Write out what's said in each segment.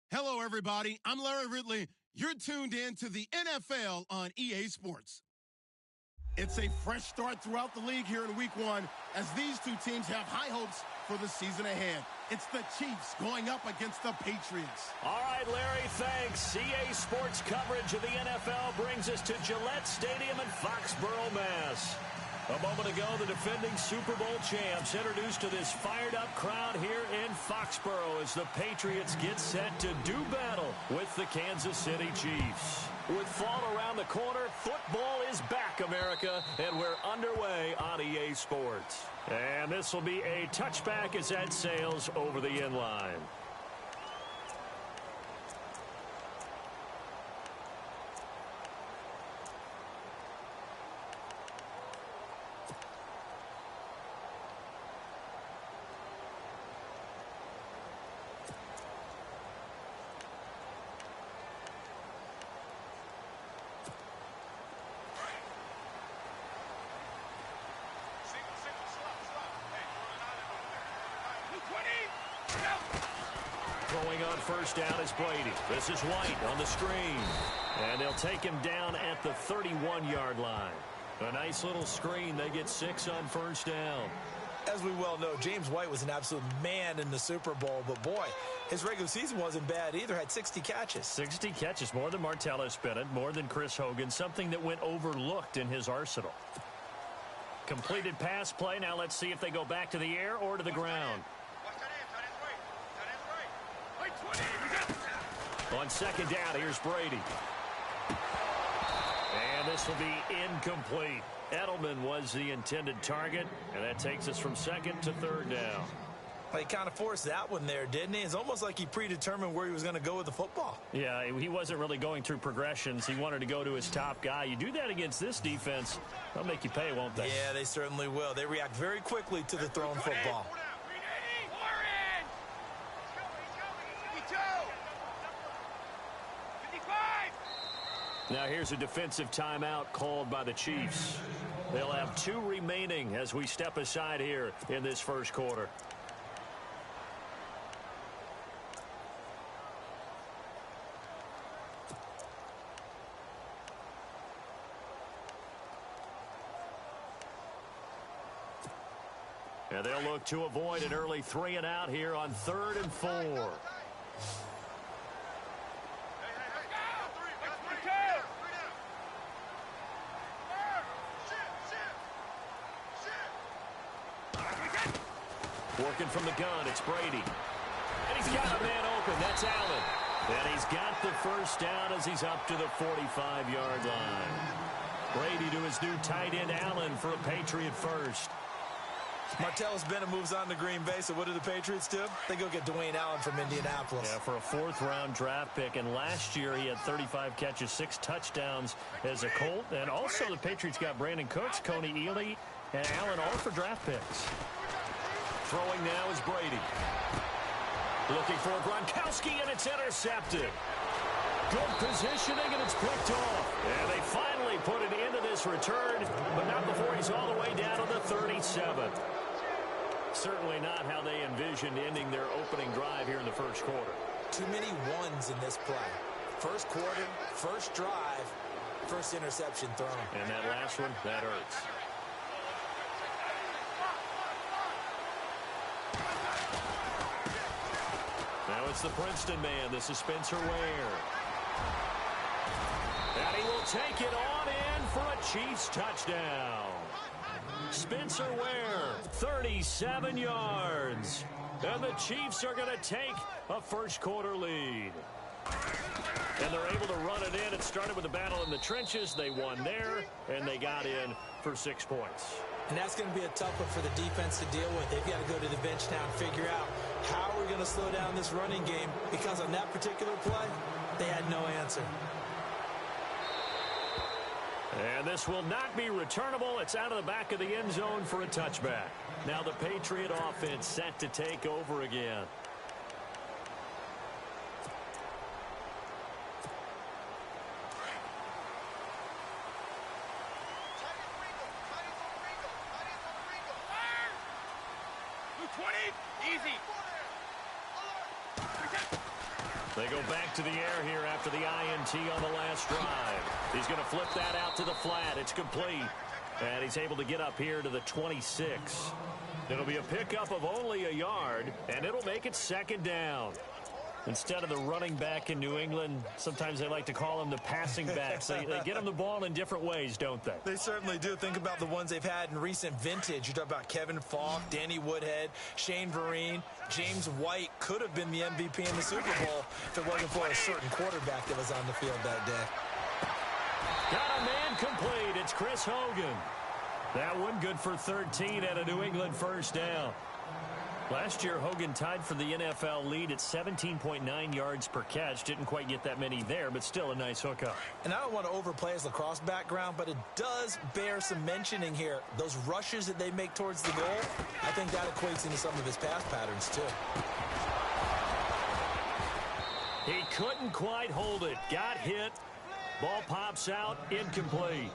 Hello, everybody. I'm Larry Ridley. You're tuned in to the NFL on EA Sports. It's a fresh start throughout the league here in Week 1 as these two teams have high hopes for the season ahead. It's the Chiefs going up against the Patriots. All right, Larry, thanks. EA Sports coverage of the NFL brings us to Gillette Stadium in Foxborough, Mass. A moment ago, the defending Super Bowl champs introduced to this fired-up crowd here in Foxborough as the Patriots get set to do battle with the Kansas City Chiefs. With fall around the corner, football is back, America, and we're underway on EA Sports. And this will be a touchback as that sails over the end line. Throwing on first down is Brady. This is White on the screen. And they'll take him down at the 31-yard line. A nice little screen. They get 6 on first down. As we well know, James White was an absolute man in the Super Bowl. But, boy, his regular season wasn't bad either. Had 60 catches. 60 catches, more than Martellus Bennett, more than Chris Hogan, something that went overlooked in his arsenal. Completed pass play. Now let's see if they go back to the air or to the ground. On second down, here's Brady. And this will be incomplete. Edelman was the intended target, and that takes us from second to third down. Well, he kind of forced that one there, didn't he? It's almost like he predetermined where he was going to go with the football. Yeah, he wasn't really going through progressions. He wanted to go to his top guy. You do that against this defense, they'll make you pay, won't they? Yeah, they certainly will. They react very quickly to the thrown football. Now here's a defensive timeout called by the Chiefs. They'll have 2 remaining as we step aside here in this first quarter. And they'll look to avoid an early 3-and-out here on 3rd and 4. Working from the gun, it's Brady. And he's got a man open. That's Allen. And he's got the first down as he's up to the 45-yard line. Brady to his new tight end, Allen, for a Patriot first. Martellus Bennett moves on to Green Bay, so what do the Patriots do? They go get Dwayne Allen from Indianapolis. Yeah, for a 4th-round draft pick, and last year he had 35 catches, 6 touchdowns as a Colt. And also the Patriots got Brandon Cooks, Coney Ely, and Allen all for draft picks. Throwing now is Brady. Looking for Gronkowski, and it's intercepted. Good positioning, and it's picked off. And they finally put it into this return, but not before he's all the way down to the 37. Certainly not how they envisioned ending their opening drive here in the first quarter. Too many ones in this play. First quarter, first drive, first interception thrown. And that last one, that hurts. Now it's the Princeton man. This is Spencer Ware. And he will take it on in for a Chiefs touchdown. Spencer Ware, 37 yards. And the Chiefs are going to take a first quarter lead. And they're able to run it in. It started with a battle in the trenches. They won there, and they got in for 6 points. And that's going to be a tough one for the defense to deal with. They've got to go to the bench now and figure out how we're going to slow down this running game, because on that particular play, they had no answer. And this will not be returnable. It's out of the back of the end zone for a touchback. Now the Patriot offense set to take over again. They go back to the air here after the INT on the last drive. He's going to flip that out to the flat. It's complete. And he's able to get up here to the 26. It'll be a pickup of only a yard, and it'll make it second down. Instead of the running back in New England, sometimes they like to call them the passing backs. They get them the ball in different ways, don't they? They certainly do. Think about the ones they've had in recent vintage. You talk about Kevin Falk, Danny Woodhead, Shane Vereen, James White could have been the MVP in the Super Bowl if it wasn't for a certain quarterback that was on the field that day. Got a man complete. It's Chris Hogan. That one good for 13 and a New England first down. Last year, Hogan tied for the NFL lead at 17.9 yards per catch. Didn't quite get that many there, but still a nice hookup. And I don't want to overplay his lacrosse background, but it does bear some mentioning here. Those rushes that they make towards the goal, I think that equates into some of his pass patterns, too. He couldn't quite hold it. Got hit. Ball pops out. Incomplete.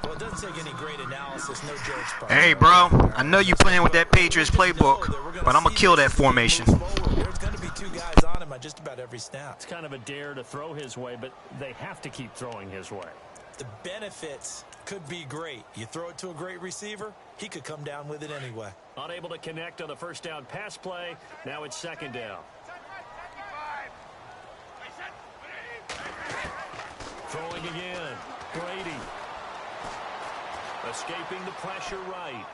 Well, it doesn't take any great analysis, no jokes. Hey, bro, I know you playing with that Patriots playbook, but I'm going to kill that formation. There's going to be two guys on him on just about every snap. It's kind of a dare to throw his way, but they have to keep throwing his way. The benefits could be great. You throw it to a great receiver, he could come down with it anyway. Unable to connect on the first down pass play. Now it's second down. Throwing again. Brady. Escaping the pressure right.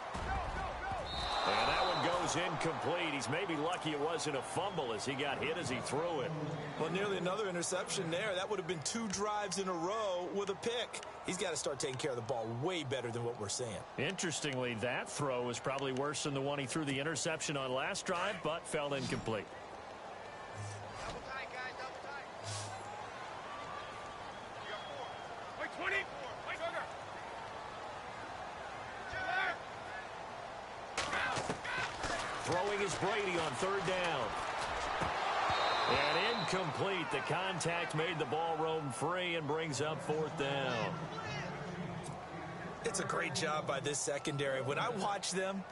And that one goes incomplete. He's maybe lucky it wasn't a fumble as he got hit as he threw it. Well, nearly another interception there. That would have been 2 drives in a row with a pick. He's got to start taking care of the ball way better than what we're seeing. Interestingly, that throw was probably worse than the one he threw the interception on last drive, but fell incomplete. Throwing is Brady on third down. And incomplete. The contact made the ball roam free and brings up fourth down. It's a great job by this secondary. When I watch them,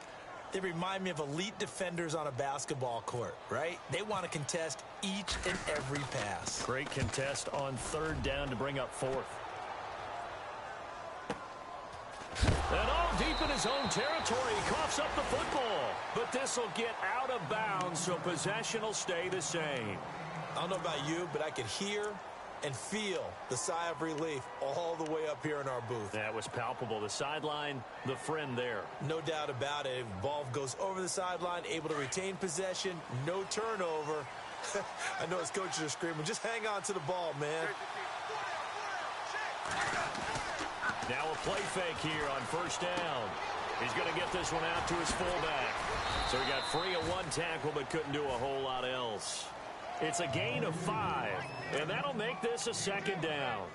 they remind me of elite defenders on a basketball court, right? They want to contest each and every pass. Great contest on third down to bring up fourth. And all deep in his own territory, he coughs up the football. But this will get out of bounds, so possession will stay the same. I don't know about you, but I could hear and feel the sigh of relief all the way up here in our booth. That was palpable. The sideline, the friend there. No doubt about it. Ball goes over the sideline, able to retain possession, no turnover. I know his coaches are screaming, just hang on to the ball, man. Now a play fake here on first down. He's going to get this one out to his fullback. So he got free of one tackle but couldn't do a whole lot else. It's a gain of 5, and that'll make this a second down.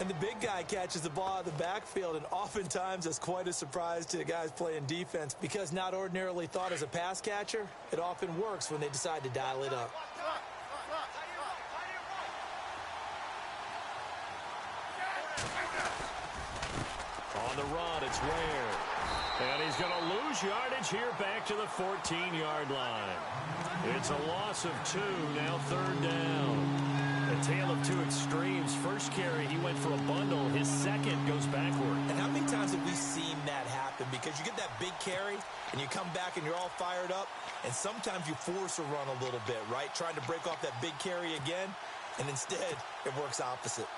And the big guy catches the ball out of the backfield, and oftentimes that's quite a surprise to the guys playing defense because not ordinarily thought as a pass catcher, it often works when they decide to dial it up. On the run, it's Ware. And he's going to lose yardage here back to the 14-yard line. It's a loss of 2, now third down. A tale of two extremes. First carry, he went for a bundle. His second goes backward. And how many times have we seen that happen? Because you get that big carry, and you come back and you're all fired up, and sometimes you force a run a little bit, right? Trying to break off that big carry again, and instead it works opposite.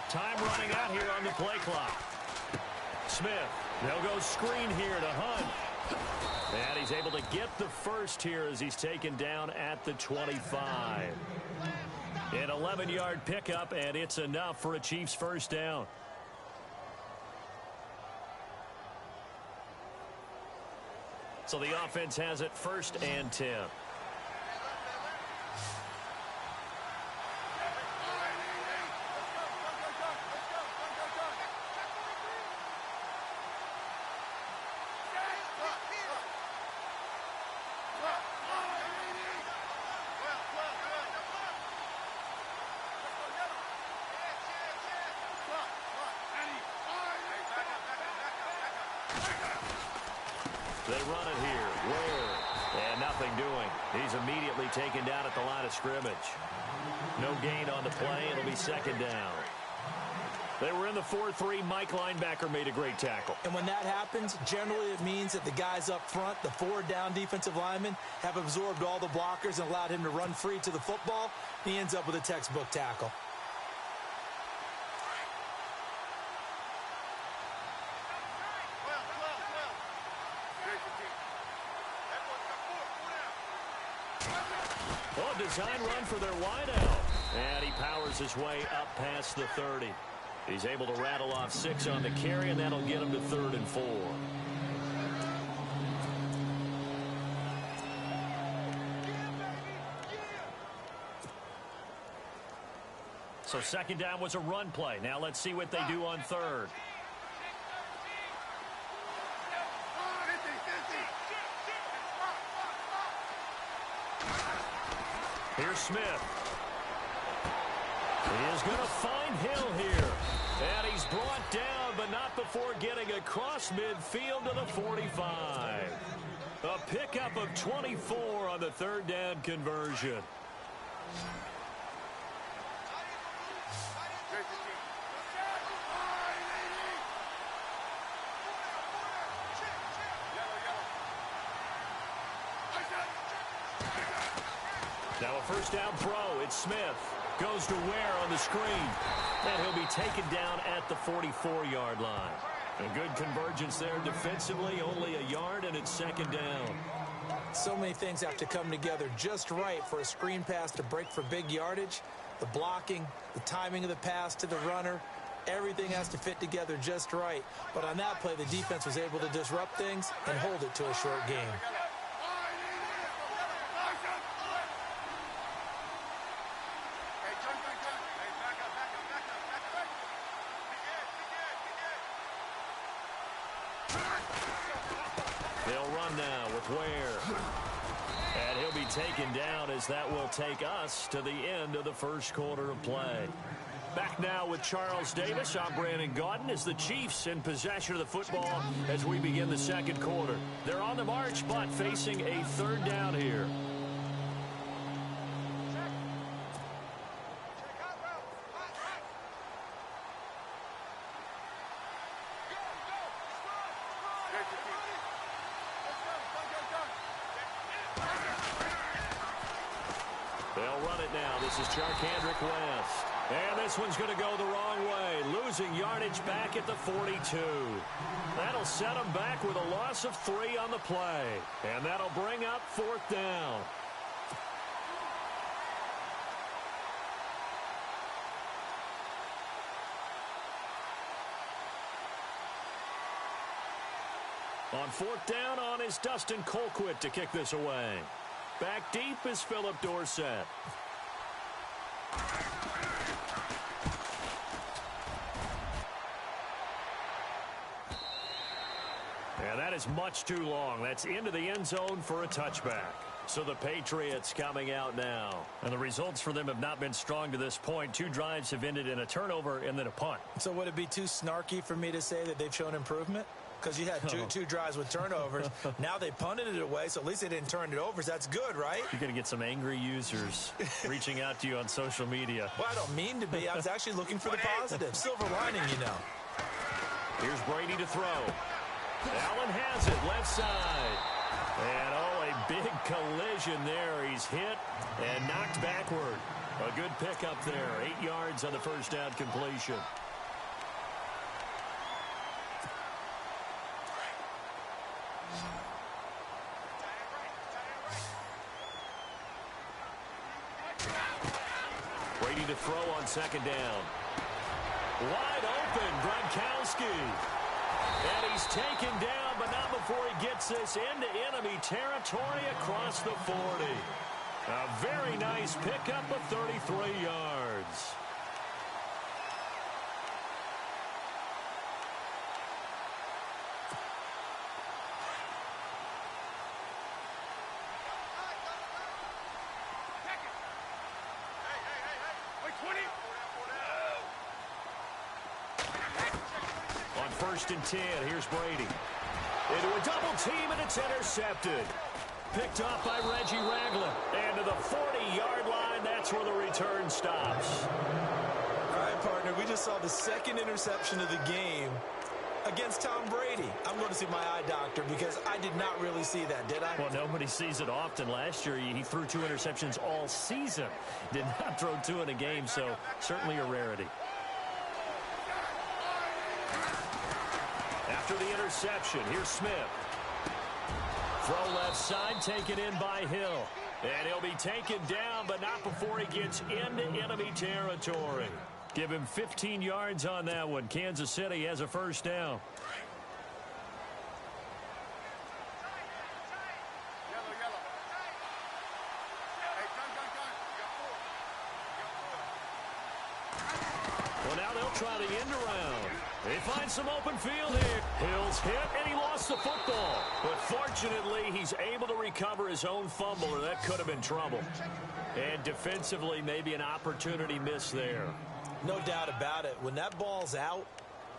Time running out here on the play clock. Smith, they'll go screen here to Hunt. And he's able to get the first here as he's taken down at the 25. An 11-yard pickup, and it's enough for a Chiefs first down. So the offense has it first and 10. They run it here. Ware. And nothing doing. He's immediately taken down at the line of scrimmage. No gain on the play. It'll be second down. They were in the 4-3. Mike linebacker made a great tackle. And when that happens, generally it means that the guys up front, the forward down defensive linemen, have absorbed all the blockers and allowed him to run free to the football. He ends up with a textbook tackle. Oh, design run for their wideout. And he powers his way up past the 30. He's able to rattle off 6 on the carry, and that'll get him to 3rd and 4. So second down was a run play. Now let's see what they do on 3rd. Here's Smith. He is going to find Hill here. And he's brought down, but not before getting across midfield to the 45. A pickup of 24 on the 3rd down conversion. Now a first down throw. It's Smith. Goes to Ware on the screen. And he'll be taken down at the 44-yard line. A good convergence there defensively. Only a yard, and it's second down. So many things have to come together just right for a screen pass to break for big yardage. The blocking, the timing of the pass to the runner, everything has to fit together just right. But on that play, the defense was able to disrupt things and hold it to a short game. They'll run now with Ware. And he'll be taken down as that will take us to the end of the first quarter of play. Back now with Charles Davis. I'm Brandon Gaudin as the Chiefs in possession of the football as we begin the second quarter. They're on the march, but facing a 3rd down here. They'll run it now. This is Charkandrick West. And this one's going to go the wrong way. Losing yardage back at the 42. That'll set them back with a loss of 3 on the play. And that'll bring up 4th down. On 4th down on is Dustin Colquitt to kick this away. Back deep is Philip Dorsett. And that is much too long. That's into the end zone for a touchback. So the Patriots coming out now. And the results for them have not been strong to this point. 2 drives have ended in a turnover and then a punt. So would it be too snarky for me to say that they've shown improvement? Because you had two drives with turnovers. Now they punted it away, so at least they didn't turn it over. So that's good, right? You're going to get some angry users reaching out to you on social media. Well, I don't mean to be. I was actually looking for the positive. Silver lining, you know. Here's Brady to throw. Allen has it, left side. And, oh, a big collision there. He's hit and knocked backward. A good pickup there. 8 yards on the first down completion. Brady to throw on second down. Wide open, Gronkowski. And he's taken down, but not before he gets this into enemy territory across the 40. A very nice pickup of 33 yards. On 1st and 10, here's Brady. Into a double team, and it's intercepted. Picked off by Reggie Ragland. And to the 40-yard line, that's where the return stops. All right, partner, we just saw the second interception of the game against Tom Brady. I'm going to see my eye doctor because I did not really see that, did I? Well, nobody sees it often. Last year, he threw 2 interceptions all season. Did not throw 2 in a game, so certainly a rarity. After the interception, here's Smith. Throw left side, taken in by Hill. And he'll be taken down, but not before he gets into enemy territory. Give him 15 yards on that one. Kansas City has a first down. Well, now they'll try the end around. They find some open field here. Hill's hit, and he lost the football. But fortunately, he's able to recover his own fumble, or that could have been trouble. And defensively, maybe an opportunity missed there. No doubt about it. When that ball's out,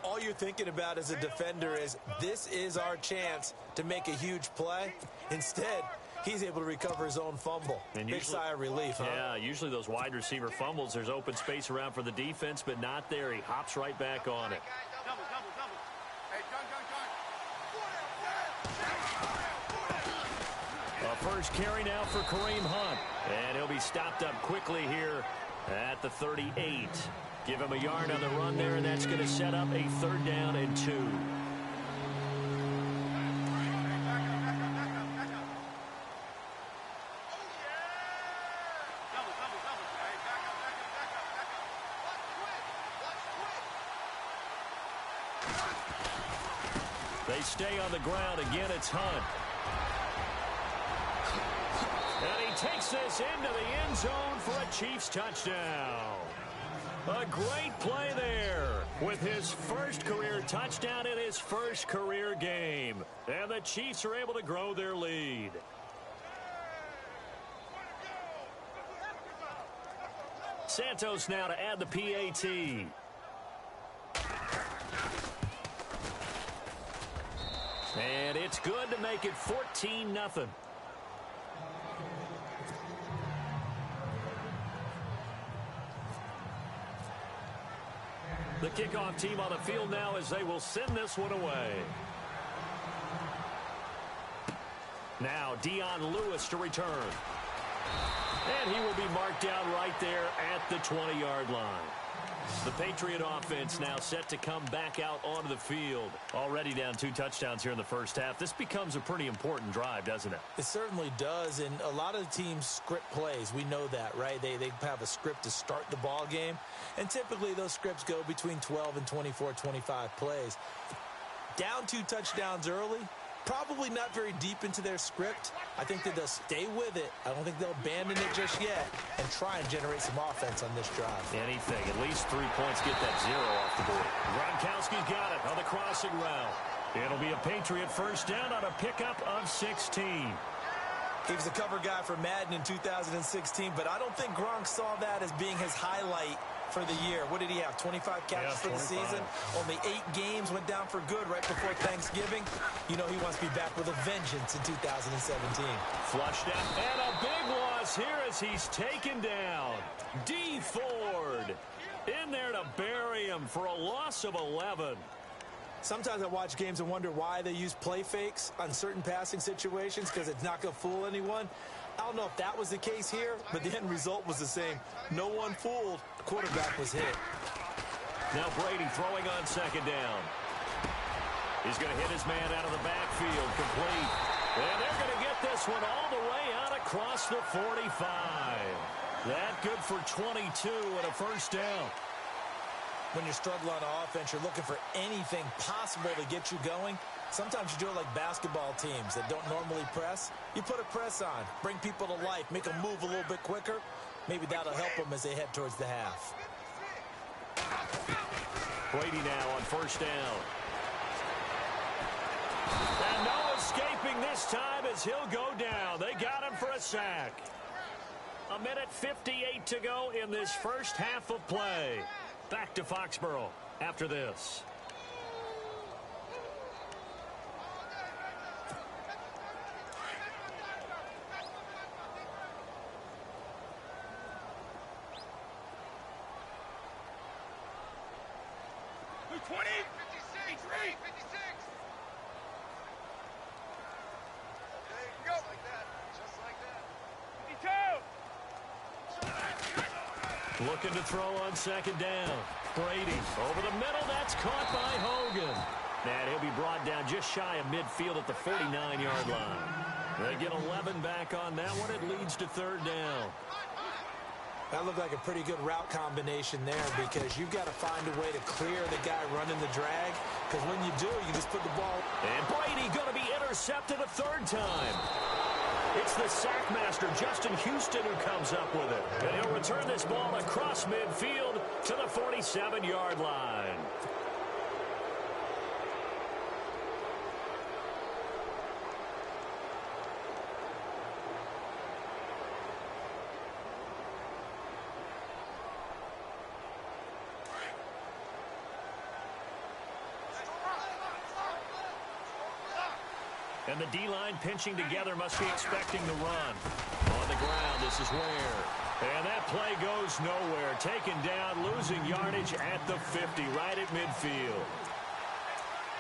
all you're thinking about as a defender is, this is our chance to make a huge play. Instead, he's able to recover his own fumble. And big sigh of relief, huh? Yeah, usually those wide receiver fumbles, there's open space around for the defense, but not there. He hops right back on it. A first carry now for Kareem Hunt. And he'll be stopped up quickly here at the 38. Give him a yard on the run there, and that's going to set up a 3rd down and 2. They stay on the ground. Again, it's Hunt. And he takes this into the end zone for a Chiefs touchdown. A great play there with his first career touchdown in his first career game. And the Chiefs are able to grow their lead. Santos now to add the PAT. And it's good to make it 14-0. The kickoff team on the field now as they will send this one away. Now Dion Lewis to return. And he will be marked down right there at the 20-yard line. The Patriot offense now set to come back out onto the field. Already down 2 touchdowns here in the first half. This becomes a pretty important drive, doesn't it? It certainly does, and a lot of teams script plays. We know that, right? They have a script to start the ball game, and typically those scripts go between 12 and 24, 25 plays. Down 2 touchdowns early, probably not very deep into their script. I think that they'll stay with it. I don't think they'll abandon it just yet and try and generate some offense on this drive. Anything. At least 3 points. Get that 0 off the board. Gronkowski's got it on the crossing route. It'll be a Patriot first down on a pickup of 16. He was a cover guy for Madden in 2016, but I don't think Gronk saw that as being his highlight for the year. What did he have, 25 catches for the season? Only 8 games, went down for good right before Thanksgiving. You know he wants to be back with a vengeance in 2017. Flushed out, and a big loss here as he's taken down. D. Ford in there to bury him for a loss of 11. Sometimes I watch games and wonder why they use play fakes on certain passing situations, because it's not going to fool anyone. I don't know if that was the case here, but the end result was the same. No one fooled. The quarterback was hit. Now Brady throwing on 2nd down. He's going to hit his man out of the backfield, complete. And they're going to get this one all the way out across the 45. That good for 22 and a first down. When you're struggling on offense, you're looking for anything possible to get you going. Sometimes you do it like basketball teams that don't normally press. You put a press on, bring people to life, make them move a little bit quicker. Maybe that'll help them as they head towards the half. Brady now on first down. And no escaping this time as he'll go down. They got him for a sack. 1:58 to go in this first half of play. Back to Foxborough after this. Looking to throw on second down. Brady over the middle. That's caught by Hogan. And he'll be brought down just shy of midfield at the 49-yard line. They get 11 back on that one. It leads to third down. That looked like a pretty good route combination there because you've got to find a way to clear the guy running the drag, because when you do, you just put the ball. And Brady going to be intercepted a third time. It's the sack master, Justin Houston, who comes up with it. And he'll return this ball across midfield to the 47-yard line. And the D-line pinching together must be expecting the run. On the ground, this is Ware. And that play goes nowhere. Taken down, losing yardage at the 50, right at midfield.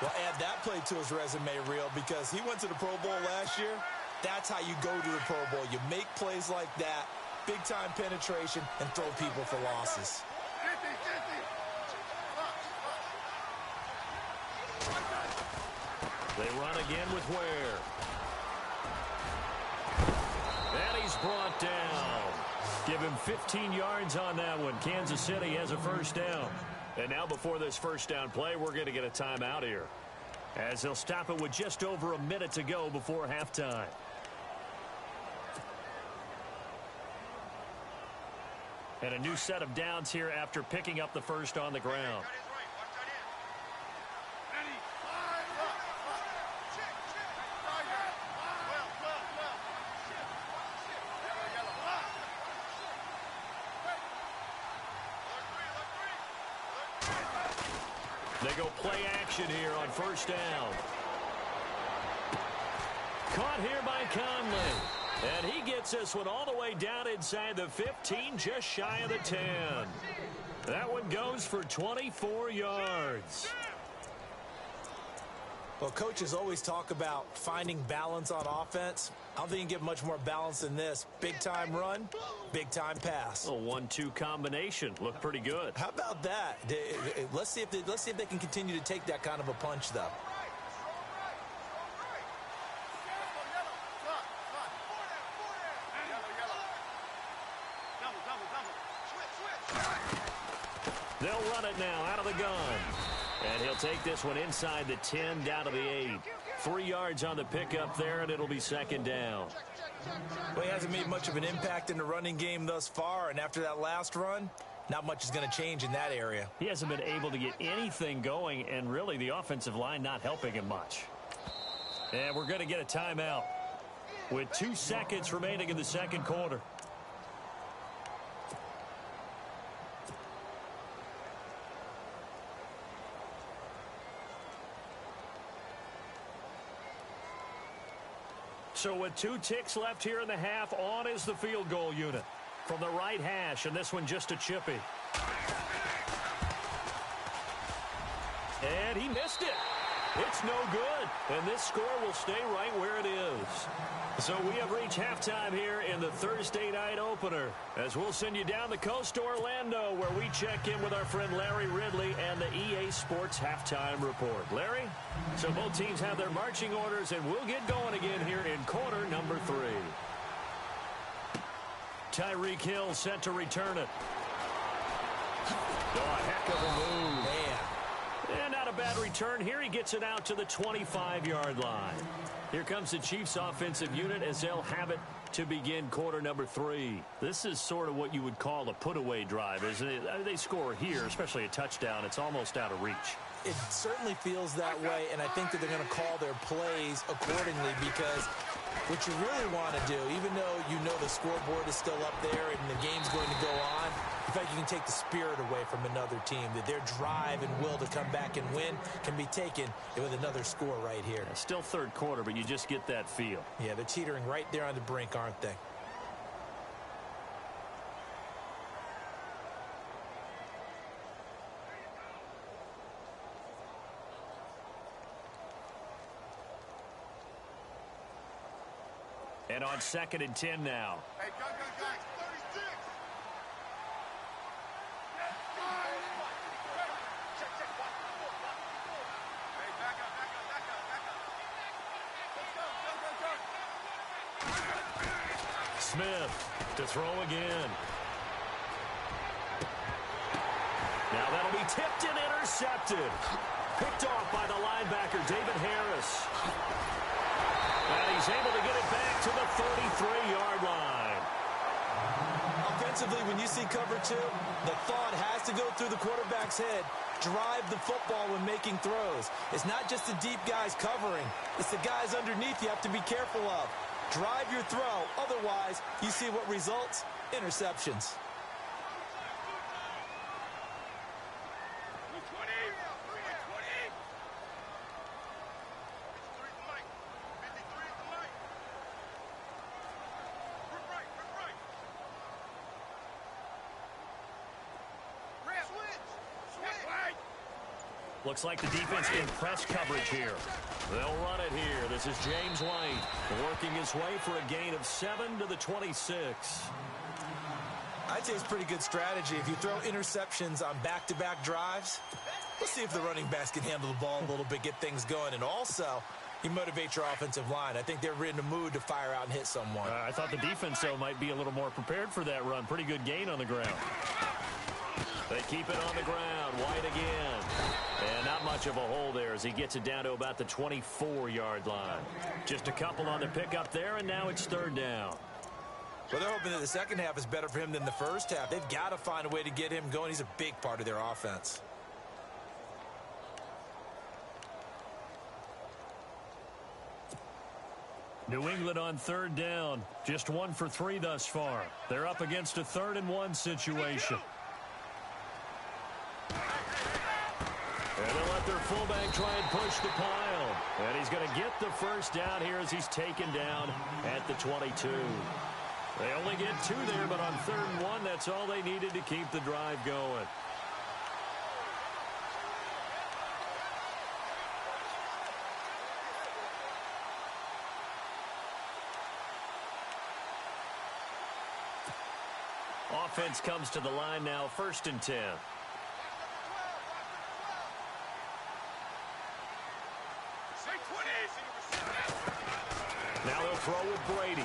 Well, add that play to his resume, Real, because he went to the Pro Bowl last year. That's how you go to the Pro Bowl. You make plays like that, big-time penetration, and throw people for losses. They run again with Ware. And he's brought down. Give him 15 yards on that one. Kansas City has a first down. And now before this first down play, we're going to get a timeout here, as they'll stop it with just over a minute to go before halftime. And a new set of downs here after picking up the first on the ground. They go play action here on first down. Caught here by Conley. And he gets this one all the way down inside the 15, just shy of the 10. That one goes for 24 yards. Well, coaches always talk about finding balance on offense. I don't think you can get much more balance than this. Big-time run, big-time pass. A 1-2 combination. Looked pretty good. How about that? Let's see if they can continue to take that kind of a punch, though. They'll run it now out of the gun. And he'll take this one inside the 10, down to the 8. 3 yards on the pickup there, and it'll be second down. Well, he hasn't made much of an impact in the running game thus far, and after that last run, not much is going to change in that area. He hasn't been able to get anything going, and really the offensive line not helping him much. And we're going to get a timeout with 2 seconds remaining in the second quarter. So with 2 ticks left here in the half, on is the field goal unit from the right hash, and this one just a chippy. And he missed it. It's no good, and this score will stay right where it is. So we have reached halftime here in the Thursday night opener, as we'll send you down the coast to Orlando, where we check in with our friend Larry Ridley and the EA Sports Halftime Report. Larry? So both teams have their marching orders, and we'll get going again here in quarter number 3. Tyreek Hill set to return it. Oh, a heck of a move. Man. And not a bad return here. He gets it out to the 25-yard line. Here comes the Chiefs offensive unit as they'll have it to begin quarter number 3. This is sort of what you would call a put-away drive, isn't it? They score here, especially a touchdown. It's almost out of reach. It certainly feels that way, and I think that they're going to call their plays accordingly, because what you really want to do, even though you know the scoreboard is still up there and the game's going to go on, in fact, you can take the spirit away from another team, that their drive and will to come back and win can be taken with another score right here. Yeah, still third quarter, but you just get that feel. Yeah, they're teetering right there on the brink, aren't they? And on 2nd and 10 now. Hey, go, 36. Hey, back up. Smith to throw again. Now that'll be tipped and intercepted. Picked off by the linebacker, David Harris. And he's able to get it back to the 33-yard line. Offensively, when you see cover 2, the thought has to go through the quarterback's head. Drive the football when making throws. It's not just the deep guys covering. It's the guys underneath you have to be careful of. Drive your throw. Otherwise, you see what results? Interceptions. Looks like the defense in press coverage here. They'll run it here. This is James White working his way for a gain of 7 to the 26. I'd say it's pretty good strategy. If you throw interceptions on back-to-back drives, we'll see if the running backs can handle the ball a little bit, get things going. And also, you motivate your offensive line. I think they're in the mood to fire out and hit someone. I thought the defense, though, might be a little more prepared for that run. Pretty good gain on the ground. They keep it on the ground. White again. And not much of a hole there as he gets it down to about the 24-yard line. Just a couple on the pickup there, and now it's 3rd down. Well, they're hoping that the second half is better for him than the first half. They've got to find a way to get him going. He's a big part of their offense. New England on 3rd down. Just 1 for 3 thus far. They're up against a 3rd and 1 situation. And they'll let their fullback try and push the pile. And he's going to get the first down here as he's taken down at the 22. They only get 2 there, but on 3rd and 1, that's all they needed to keep the drive going. Offense comes to the line now, 1st and 10. Now they'll throw with Brady.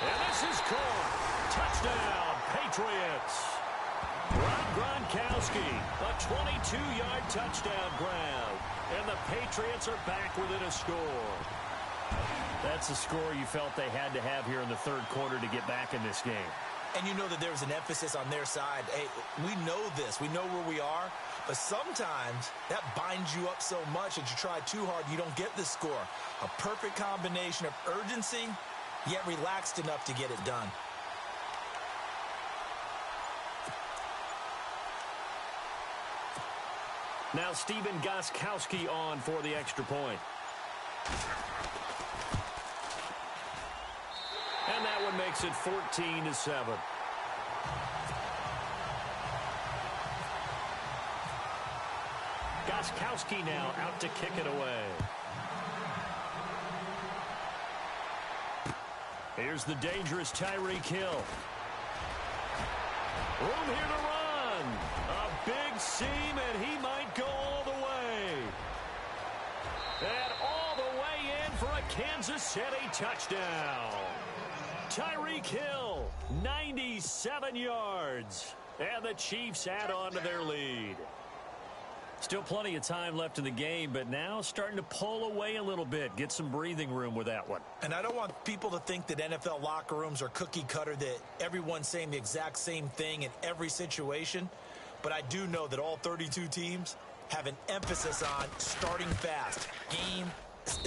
And this is caught. Touchdown, Patriots. Rob Gronkowski, a 22-yard touchdown grab. And the Patriots are back within a score. That's a score you felt they had to have here in the 3rd quarter to get back in this game. And you know that there's an emphasis on their side. Hey, we know this. We know where we are. But sometimes that binds you up so much that you try too hard, you don't get the score. A perfect combination of urgency, yet relaxed enough to get it done. Now Stephen Gostkowski on for the extra point. And that one makes it 14-7. Gostkowski now out to kick it away. Here's the dangerous Tyreek Hill. Room here to run. A big seam, and he might go all the way. And all the way in for a Kansas City touchdown. Tyreek Hill, 97 yards. And the Chiefs add on to their lead. Still plenty of time left in the game, but now starting to pull away a little bit. Get some breathing room with that one. And I don't want people to think that NFL locker rooms are cookie cutter, that everyone's saying the exact same thing in every situation. But I do know that all 32 teams have an emphasis on starting fast. Game,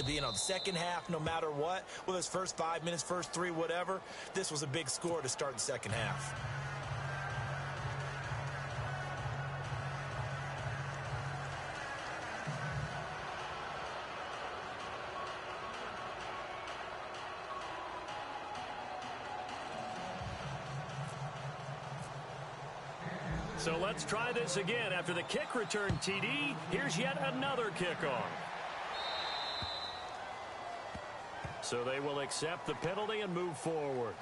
the second half, no matter what. Whether it's first 5 minutes, first 3, whatever. This was a big score to start the second half. So let's try this again. After the kick return TD, here's yet another kickoff. So they will accept the penalty and move forward.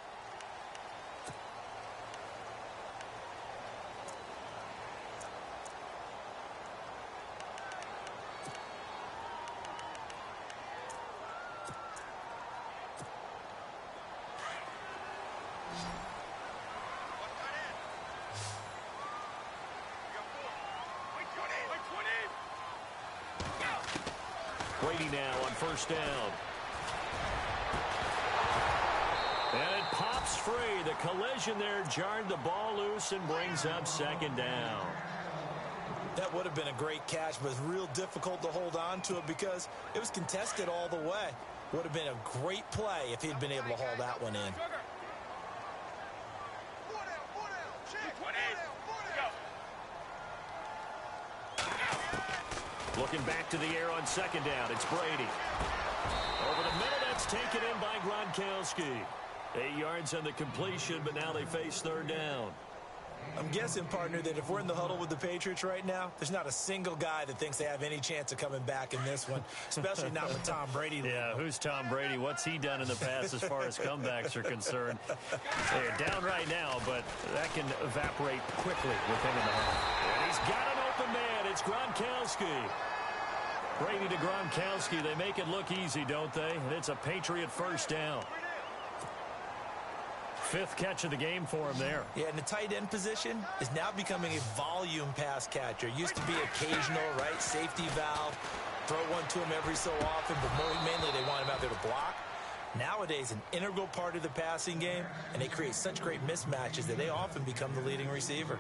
Brady now on first down. And it pops free. The collision there jarred the ball loose and brings up second down. That would have been a great catch, but it's real difficult to hold on to it because it was contested all the way. Would have been a great play if he'd been able to haul that one in. Looking back to the air on second down. It's Brady. Over the middle, that's taken in by Gronkowski. 8 yards on the completion, but now they face third down. I'm guessing, partner, that if we're in the huddle with the Patriots right now, there's not a single guy that thinks they have any chance of coming back in this one, especially not with Tom Brady. Yeah, who's Tom Brady? What's he done in the past as far as comebacks are concerned? They're down right now, but that can evaporate quickly with him in the huddle. And he's got an open man. It's Gronkowski. Brady to Gronkowski. They make it look easy, don't they? And it's a Patriot first down. 5th catch of the game for him there. Yeah, and the tight end position is now becoming a volume pass catcher. Used to be occasional, right? Safety valve. Throw one to him every so often, but mainly they want him out there to block. Nowadays, an integral part of the passing game, and they create such great mismatches that they often become the leading receiver.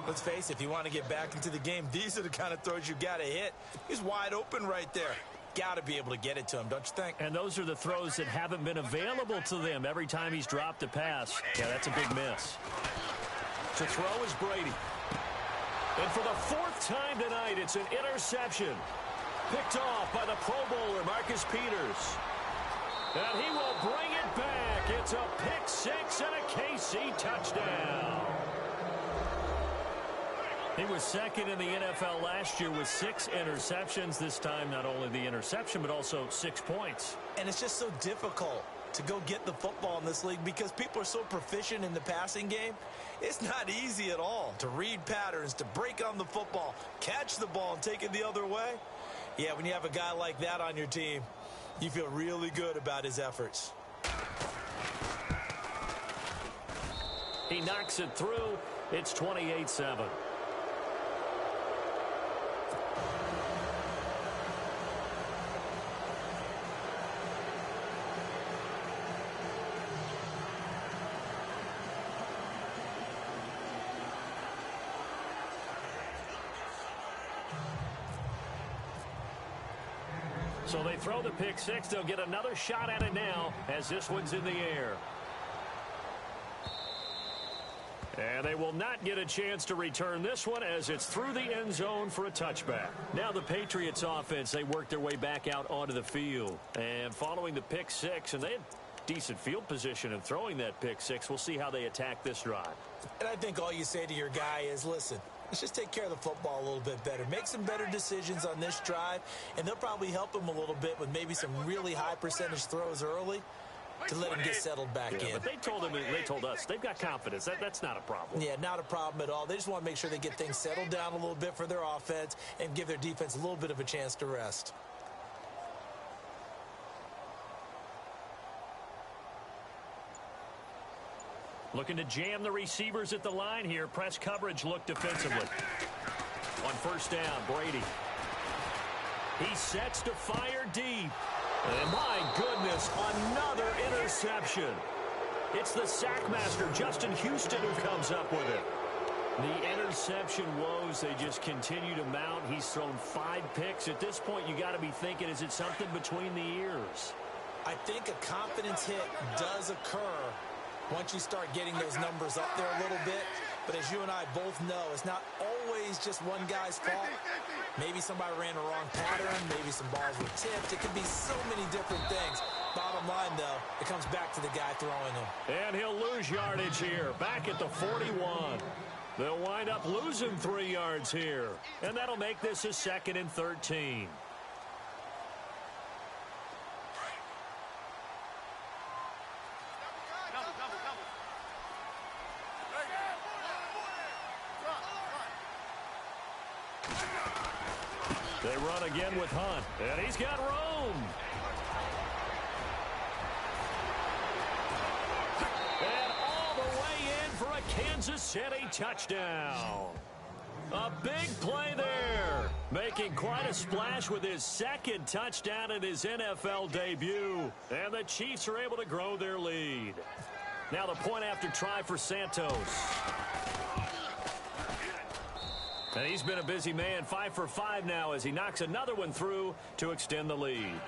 Let's face it, if you want to get back into the game, these are the kind of throws you got to hit. He's wide open right there. Got to be able to get it to him, don't you think? And those are the throws that haven't been available to them every time he's dropped a pass. Yeah, that's a big miss. To throw is Brady. And for the 4th time tonight, it's an interception. Picked off by the Pro Bowler, Marcus Peters. And he will bring it back. It's a pick 6 and a KC touchdown. He was second in the NFL last year with 6 interceptions. This time, not only the interception, but also 6 points. And it's just so difficult to go get the football in this league because people are so proficient in the passing game. It's not easy at all to read patterns, to break on the football, catch the ball, and take it the other way. Yeah, when you have a guy like that on your team, you feel really good about his efforts. He knocks it through. It's 28-7. So they throw the pick 6. They'll get another shot at it now as this one's in the air. And they will not get a chance to return this one as it's through the end zone for a touchback. Now the Patriots offense, they work their way back out onto the field. And following the pick 6, and they had decent field position in throwing that pick 6. We'll see how they attack this drive. And I think all you say to your guy is, listen, let's just take care of the football a little bit better. Make some better decisions on this drive, and they'll probably help him a little bit with maybe some really high percentage throws early to let him get settled back in. But they told us they've got confidence. That's not a problem. Yeah, not a problem at all. They just want to make sure they get things settled down a little bit for their offense and give their defense a little bit of a chance to rest. Looking to jam the receivers at the line here. Press coverage look defensively. On first down, Brady. He sets to fire deep. And my goodness, another interception. It's the sackmaster, Justin Houston, who comes up with it. The interception woes, they just continue to mount. He's thrown 5 picks. At this point, you got to be thinking, is it something between the ears? I think a confidence hit does occur once you start getting those numbers up there a little bit. But as you and I both know, it's not always just one guy's fault. Maybe somebody ran a wrong pattern. Maybe some balls were tipped. It could be so many different things. Bottom line, though, it comes back to the guy throwing them. And he'll lose yardage here. Back at the 41. They'll wind up losing 3 yards here. And that'll make this a 2nd and 13. They run again with Hunt, and he's got room. And all the way in for a Kansas City touchdown. A big play there, making quite a splash with his second touchdown in his NFL debut. And the Chiefs are able to grow their lead. Now the point after try for Santos. And he's been a busy man, 5 for 5 now as he knocks another one through to extend the lead.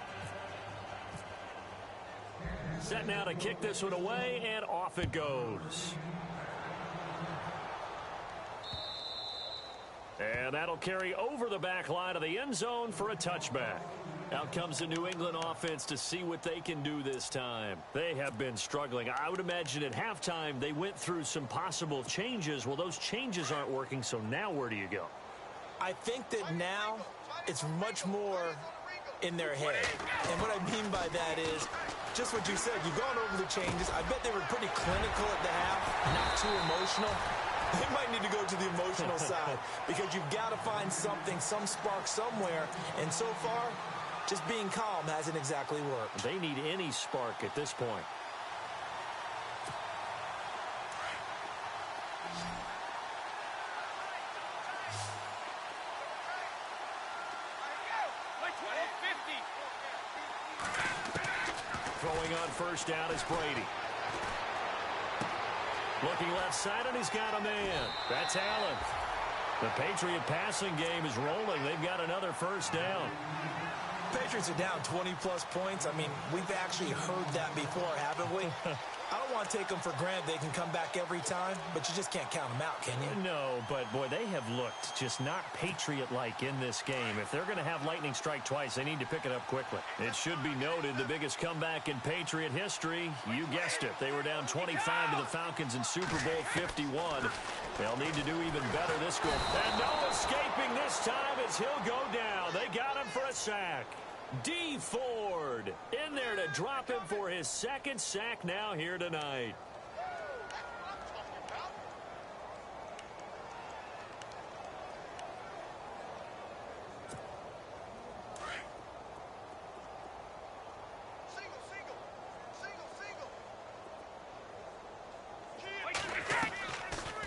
Set now to kick this one away, and off it goes. And that'll carry over the back line of the end zone for a touchback. Out comes the New England offense to see what they can do this time. They have been struggling. I would imagine at halftime they went through some possible changes. Well, those changes aren't working, so now where do you go? I think that now it's much more in their head. And what I mean by that is just what you said. You've gone over the changes. I bet they were pretty clinical at the half, not too emotional. They might need to go to the emotional side because you've got to find something, some spark somewhere. And so far, just being calm hasn't exactly worked. They need any spark at this point. Throwing on first down is Brady. Looking left side, and he's got a man. That's Allen. The Patriot passing game is rolling. They've got another first down. Patriots are down 20-plus points. I mean, we've actually heard that before, haven't we? I don't want to take them for granted. They can come back every time, but you just can't count them out, can you? No, but, boy, they have looked just not Patriot-like in this game. If they're going to have lightning strike twice, they need to pick it up quickly. It should be noted the biggest comeback in Patriot history. You guessed it. They were down 25 to the Falcons in Super Bowl 51. They'll need to do even better this go. And no escaping this time as he'll go down. They got him for a sack. D. Ford in there to drop him for his second sack now here tonight.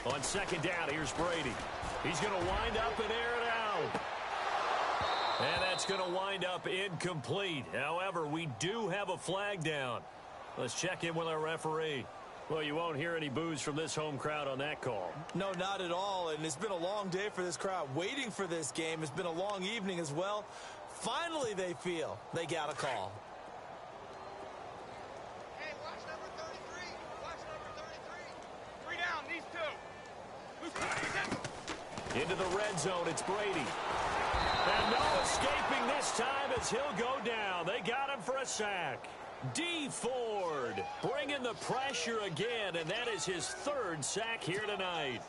On second down, here's Brady. He's going to wind up and air it out. And that's going to wind up incomplete. However, we do have a flag down. Let's check in with our referee. Well, you won't hear any boos from this home crowd on that call. No, not at all. And it's been a long day for this crowd waiting for this game. It's been a long evening as well. Finally, they feel they got a call. Hey, watch number 33. Watch number 33. 3 down, these two. Into the red zone, it's Brady. And no escaping this time as he'll go down. They got him for a sack. D. Ford bringing the pressure again, and that is his third sack here tonight.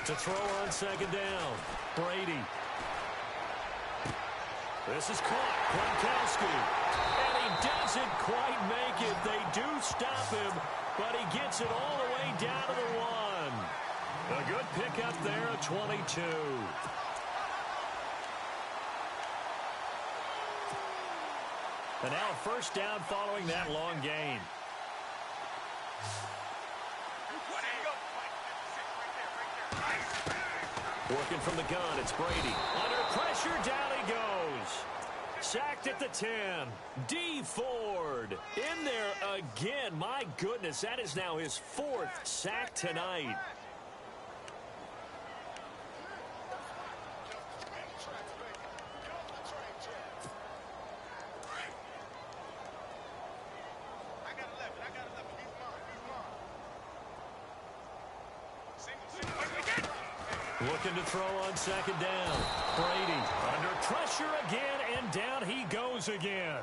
To throw on second down, Brady. This is caught, Gronkowski. And he doesn't quite make it. They do stop him, but he gets it all the way down to the 1. A good pickup there at 22. And now a first down following that long gain. Working from the gun, it's Brady. Under pressure, down he goes. Sacked at the 10. D. Ford in there again. My goodness, that is now his 4th sack tonight. Looking to throw on second down. Brady under pressure again, and down he goes again.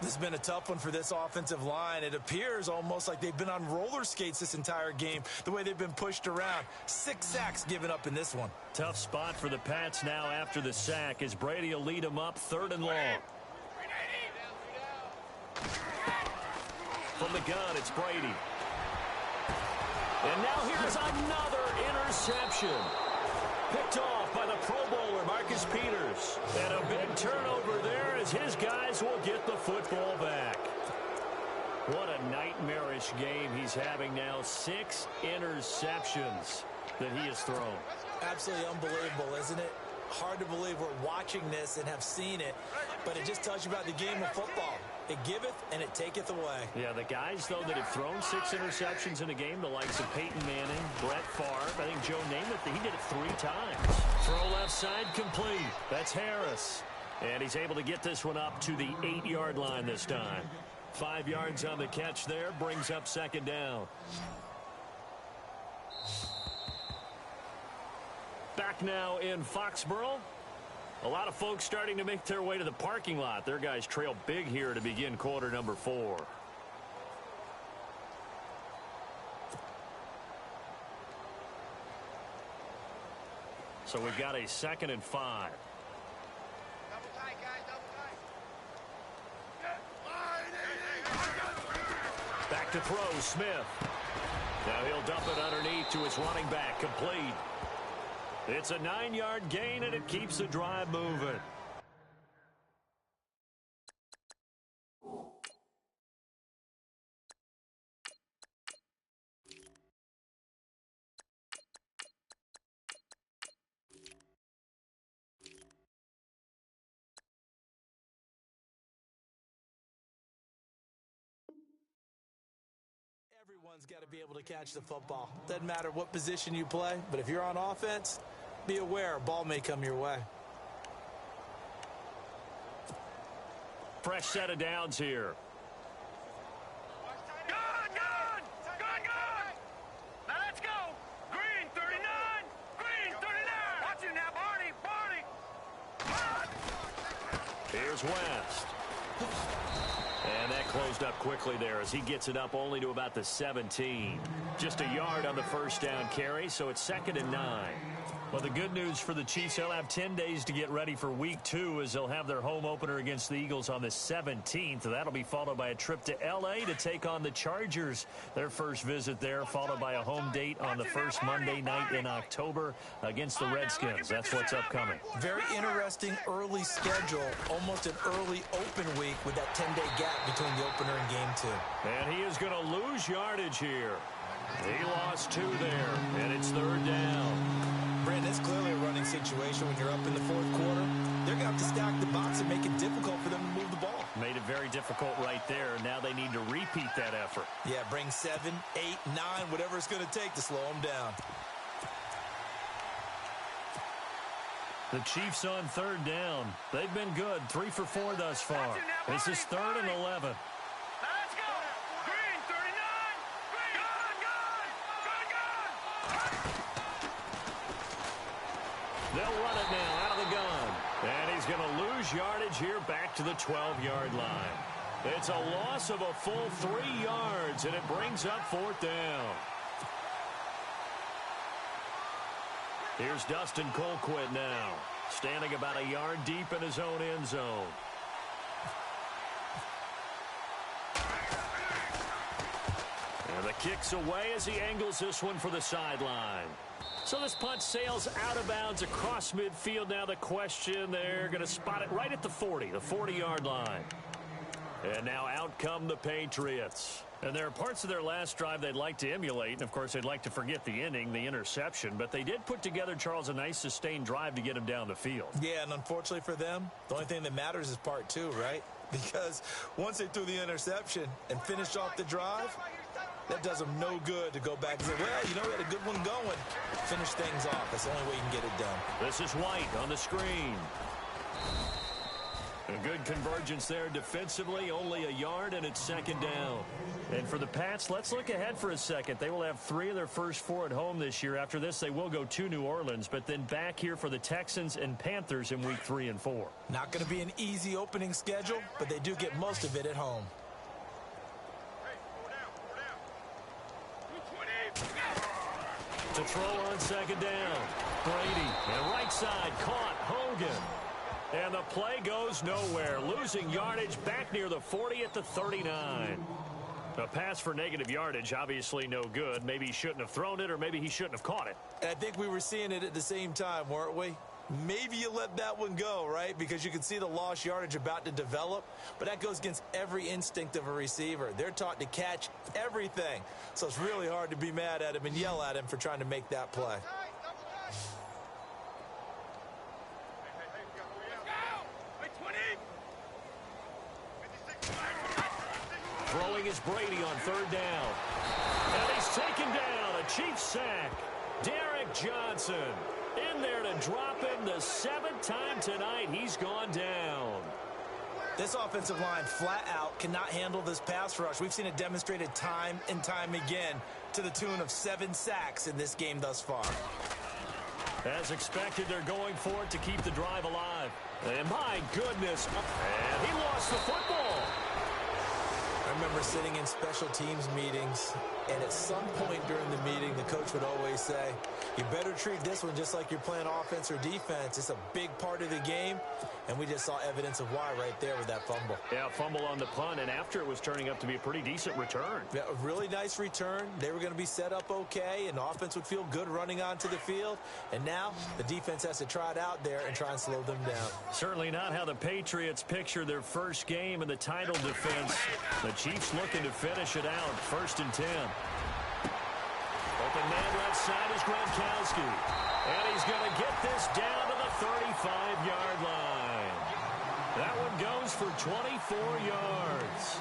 This has been a tough one for this offensive line. It appears almost like they've been on roller skates this entire game, the way they've been pushed around. 6 sacks given up in this one. Tough spot for the Pats now after the sack as Brady will lead them up 3rd and long. From the gun, it's Brady. And now here's another interception. Picked off by the Pro Bowler, Marcus Peters. And a big turnover there as his guys will get the football back. What a nightmarish game he's having now. 6 interceptions that he has thrown. Absolutely unbelievable, isn't it? Hard to believe we're watching this and have seen it, but it just tells you about the game of football. It giveth and it taketh away. Yeah, the guys, though, that have thrown 6 interceptions in a game, the likes of Peyton Manning, Brett Favre, I think Joe Namath, he did it 3 times. Throw left side complete. That's Harris. And he's able to get this one up to the 8-yard line this time. 5 yards on the catch there, brings up second down. Back now in Foxborough. A lot of folks starting to make their way to the parking lot. Their guys trail big here to begin quarter number 4. So we've got a 2nd and 5. Double tight, guys, double tight. Back to throw, Smith. Now he'll dump it underneath to his running back, complete. It's a 9-yard gain, and it keeps the drive moving. Everyone's got to be able to catch the football. Doesn't matter what position you play, but if you're on offense, be aware a ball may come your way. Fresh set of downs here. Gun! Now let's go! Green 39! Green 39! Watch it now, Barney! Here's West. And that closed up quickly there as he gets it up only to about the 17. Just a yard on the first down carry, so it's 2nd and 9. Well, the good news for the Chiefs, they'll have 10 days to get ready for Week 2 as they'll have their home opener against the Eagles on the 17th. That'll be followed by a trip to L.A. to take on the Chargers. Their first visit there, followed by a home date on the first Monday night in October against the Redskins. That's what's upcoming. Very interesting early schedule, almost an early open week with that 10-day gap between the opener and game 2. And he is going to lose yardage here. He lost 2 there, and it's 3rd down. Brandon, it's clearly a running situation when you're up in the 4th quarter. They're going to have to stack the box and make it difficult for them to move the ball. Made it very difficult right there. Now they need to repeat that effort. Yeah, bring 7, 8, 9, whatever it's going to take to slow them down. The Chiefs on 3rd down. They've been good. 3 for 4 thus far. This is 3rd and 11. Let's go! Green 39! Green! Gun! They'll run it now out of the gun. And he's going to lose yardage here back to the 12-yard line. It's a loss of a full 3 yards, and it brings up 4th down. Here's Dustin Colquitt now, standing about a yard deep in his own end zone. And the kick's away as he angles this one for the sideline. So this punt sails out of bounds across midfield. Now the question, they're going to spot it right at the 40, the 40-yard line. And now out come the Patriots. And there are parts of their last drive they'd like to emulate. And, of course, they'd like to forget the inning, the interception. But they did put together, Charles, a nice sustained drive to get him down the field. Yeah, and unfortunately for them, the only thing that matters is part 2, right? Because once they threw the interception and finished off the drive, that does them no good to go back and say, well, you know, we had a good one going. Finish things off. That's the only way you can get it done. This is White on the screen. A good convergence there defensively, only a yard, and it's 2nd down. And for the Pats, let's look ahead for a second. They will have 3 of their first 4 at home this year. After this, they will go to New Orleans, but then back here for the Texans and Panthers in Week 3 and 4. Not going to be an easy opening schedule, but they do get most of it at home. To throw on 2nd down. Brady, and right side, caught. Hogan. And the play goes nowhere. Losing yardage back near the 40 at the 39. A pass for negative yardage, obviously no good. Maybe he shouldn't have thrown it, or maybe he shouldn't have caught it. And I think we were seeing it at the same time, weren't we? Maybe you let that one go, right? Because you can see the lost yardage about to develop. But that goes against every instinct of a receiver. They're taught to catch everything. So it's really hard to be mad at him and yell at him for trying to make that play. Throwing is Brady on third down. And he's taken down. A Chiefs sack. Derek Johnson in there to drop him the 7th time tonight. He's gone down. This offensive line flat out cannot handle this pass rush. We've seen it demonstrated time and time again to the tune of 7 sacks in this game thus far. As expected, they're going for it to keep the drive alive. And my goodness. And he lost the football. I remember sitting in special teams meetings, and at some point during the meeting, the coach would always say, you better treat this one just like you're playing offense or defense. It's a big part of the game, and we just saw evidence of why right there with that fumble. Yeah, fumble on the punt, and after it was turning up to be a pretty decent return. Yeah, a really nice return. They were going to be set up okay, and the offense would feel good running onto the field. And now the defense has to try it out there and try and slow them down. Certainly not how the Patriots picture their first game in the title defense. The Chiefs looking to finish it out. 1st and 10. Open man left side is Gronkowski. And he's going to get this down to the 35-yard line. That one goes for 24 yards.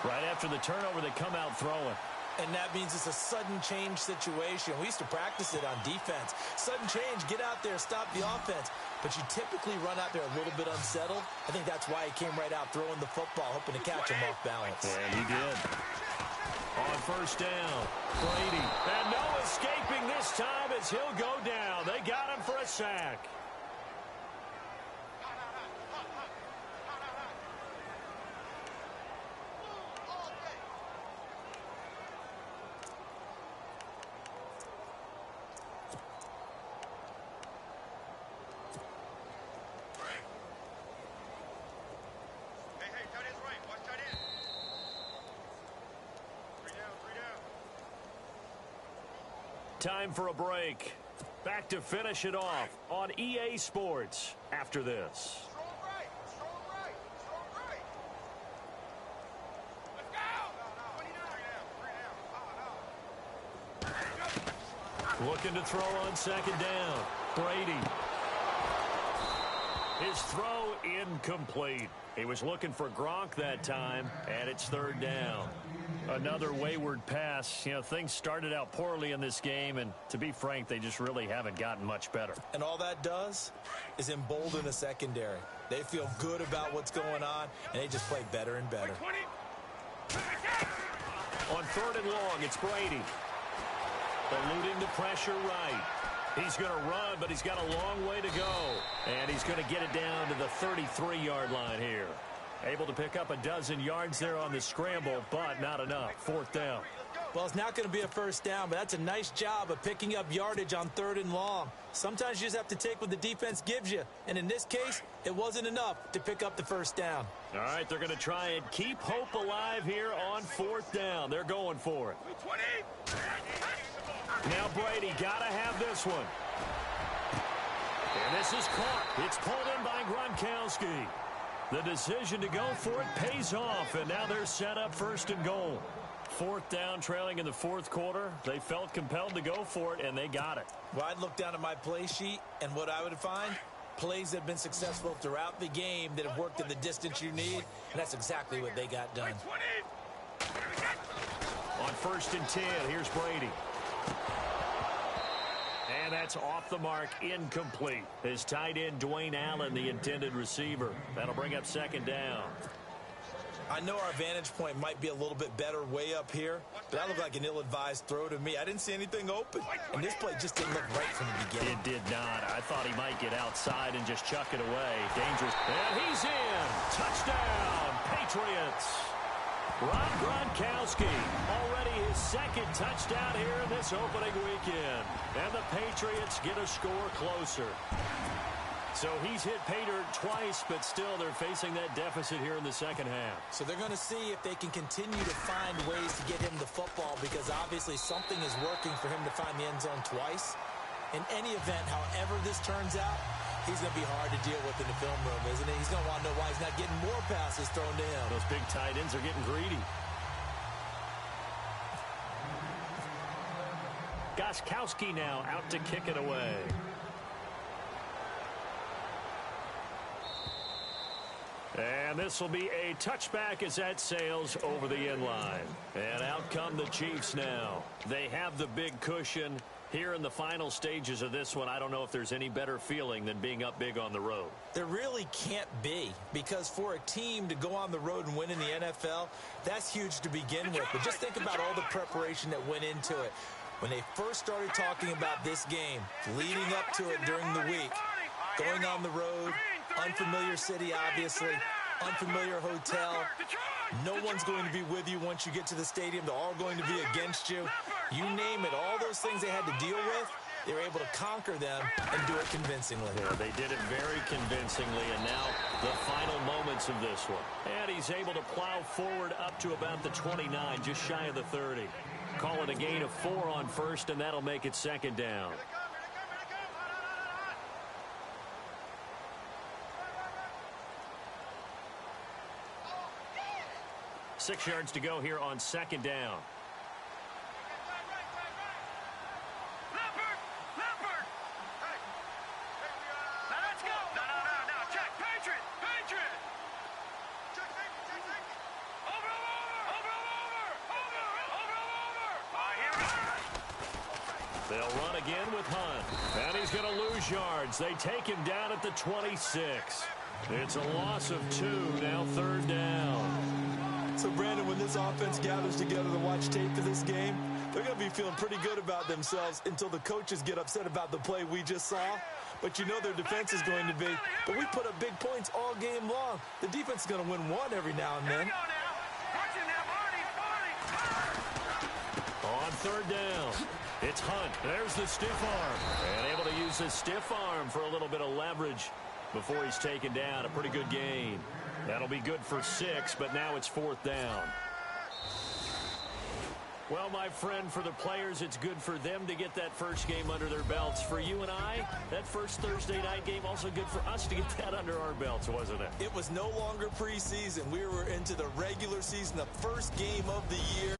Right after the turnover, they come out throwing. And that means it's a sudden change situation. We used to practice it on defense. Sudden change, get out there, stop the offense. But you typically run out there a little bit unsettled. I think that's why he came right out throwing the football, hoping to catch him off balance. And he did. On 1st down, Brady. And no escaping this time as he'll go down. They got him for a sack. Time for a break. Back to finish it off on EA Sports after this. Looking to throw on 2nd down. Brady. His throw incomplete. He was looking for Gronk that time, and it's 3rd down. Another wayward pass. You know, things started out poorly in this game, and to be frank, they just really haven't gotten much better. And all that does is embolden the secondary. They feel good about what's going on, and they just play better and better. On 3rd and long, it's Brady. Eluding the pressure right. He's going to run, but he's got a long way to go. And he's going to get it down to the 33-yard line here. Able to pick up a dozen yards there on the scramble, but not enough. 4th down. Well, it's not going to be a 1st down, but that's a nice job of picking up yardage on 3rd and long. Sometimes you just have to take what the defense gives you. And in this case, it wasn't enough to pick up the 1st down. All right, they're going to try and keep hope alive here on 4th down. They're going for it. Now Brady got to have this one. And this is caught. It's pulled in by Gronkowski. The decision to go for it pays off, and now they're set up 1st and goal. 4th down, trailing in the 4th quarter. They felt compelled to go for it, and they got it. Well, I'd look down at my play sheet, and what I would find, plays that have been successful throughout the game that have worked in the distance you need, and that's exactly what they got done. On 1st and 10, here's Brady. And that's off the mark, incomplete. His tight end, Dwayne Allen, the intended receiver. That'll bring up 2nd down. I know our vantage point might be a little bit better way up here, but that looked like an ill-advised throw to me. I didn't see anything open, and this play just didn't look right from the beginning. It did not. I thought he might get outside and just chuck it away. Dangerous. And he's in. Touchdown, Patriots. Rob Gronkowski, already his 2nd touchdown here in this opening weekend. And the Patriots get a score closer. So he's hit pay dirt twice, but still they're facing that deficit here in the second half. So they're going to see if they can continue to find ways to get him the football, because obviously something is working for him to find the end zone twice. In any event, however this turns out, he's going to be hard to deal with in the film room, isn't he? He's going to want to know why he's not getting more passes thrown to him. Those big tight ends are getting greedy. Gostkowski now out to kick it away. And this will be a touchback as that sails over the end line. And out come the Chiefs now. They have the big cushion. Here in the final stages of this one, I don't know if there's any better feeling than being up big on the road. There really can't be, because for a team to go on the road and win in the NFL, that's huge to begin with. But just think about all the preparation that went into it. When they first started talking about this game, leading up to it during the week, going on the road, unfamiliar city, obviously, unfamiliar hotel. No one's going to be with you once you get to the stadium. They're all going to be against you. You name it, all those things they had to deal with, they were able to conquer them and do it convincingly. Yeah, they did it very convincingly, and now the final moments of this one. And he's able to plow forward up to about the 29, just shy of the 30. Call it a gain of 4 on first, and that'll make it second down. 6 yards to go here on second down. They'll run again with Hunt. And he's going to lose yards. They take him down at the 26. It's a loss of 2, now third down. So, Brandon, when this offense gathers together to watch tape for this game, they're going to be feeling pretty good about themselves until the coaches get upset about the play we just saw. But you know their defense is going to be. But we put up big points all game long. The defense is going to win one every now and then. On third down, it's Hunt. There's the stiff arm. And able to use his stiff arm for a little bit of leverage before he's taken down. A pretty good gain. That'll be good for 6, but now it's fourth down. Well, my friend, for the players, it's good for them to get that first game under their belts. For you and I, that first Thursday night game, also good for us to get that under our belts, wasn't it? It was no longer preseason. We were into the regular season, the first game of the year.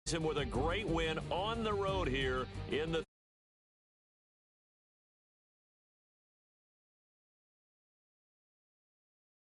Him with a great win on the road here in the